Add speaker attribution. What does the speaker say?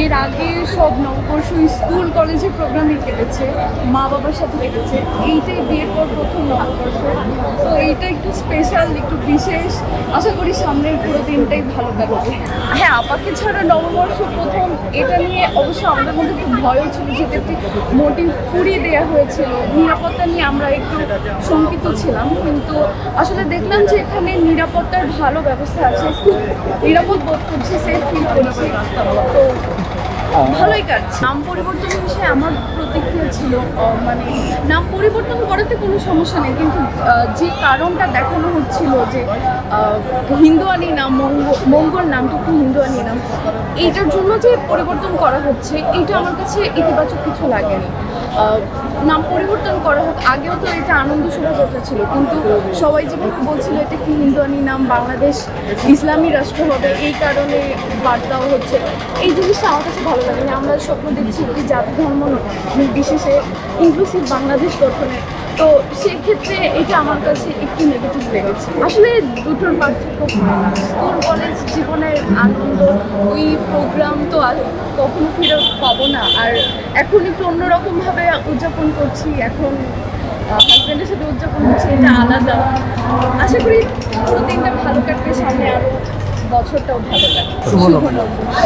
Speaker 1: এর আগে সব নববর্ষ স্কুল কলেজের প্রোগ্রামই কেটেছে, মা বাবার সাথে কেটেছে। এইটাই বিয়ের পর প্রথম নববর্ষ, তো এইটা একটু স্পেশাল, একটু বিশেষ। আশা করি সামনের পুরো দিনটাই ভালো কাটবে। হ্যাঁ, আপাকে ছাড়া নববর্ষ প্রথম, এটা নিয়ে অবশ্য আমাদের মধ্যে খুব ভয়ও ছিল, যেটা একটি মোটিভ পুড়িয়ে দেওয়া হয়েছিল। নিরাপত্তা নিয়ে আমরা একটু শঙ্কিত ছিলাম, কিন্তু আসলে দেখলাম যে এখানে নিরাপত্তার ভালো ব্যবস্থা আছে, খুব নিরাপদ বোধ করছি, সেফ ফিল করছি, তো ভালোই কাটছে। নাম পরিবর্তনের বিষয়ে আমার প্রতিক্রিয়া ছিল মানে নাম পরিবর্তন করাতে কোনো সমস্যা নেই, কিন্তু যে কারণটা দেখানো হচ্ছিল যে হিন্দুয়ানি নাম, মঙ্গল নামটা কি হিন্দুয়ানি নাম, এইটার জন্য যে পরিবর্তন করা হচ্ছে, এইটা আমার কাছে ইতিবাচক কিছু লাগেনি। নাম পরিবর্তন করা হোক, আগেও তো এটা আনন্দ শোভাযাত্রা ছিল, কিন্তু সবাই যেভাবে বলছিল এটা কি হিন্দুয়ানি নাম, বাংলাদেশ ইসলামী রাষ্ট্র হবে, এই কারণে বার্তাও হচ্ছে। এই জিনিসটা আমার কাছে ভালো লাগেনি। আমরা স্বপ্ন দেখছি কি জাতি ধর্ম বিশেষে ইনক্লুসিভ বাংলাদেশ গঠনের, তো সেক্ষেত্রে এটা আমার কাছে একটু নেগেটিভ লেগেছে। আসলে দুটোর পার্থক্য, স্কুল কলেজ জীবনের আনন্দ, ওই প্রোগ্রাম তো আর কখনো ফেরত পাবো না। আর এখন একটু অন্যরকমভাবে উদযাপন করছি, এখন হাজব্যান্ডের সাথে উদযাপন করছি, এটা আলাদা। আশা করি পুরো দিনটা ভালো কাটবে, সামনে আরও বছরটাও ভালো কাটবে। শুভ নববর্ষ।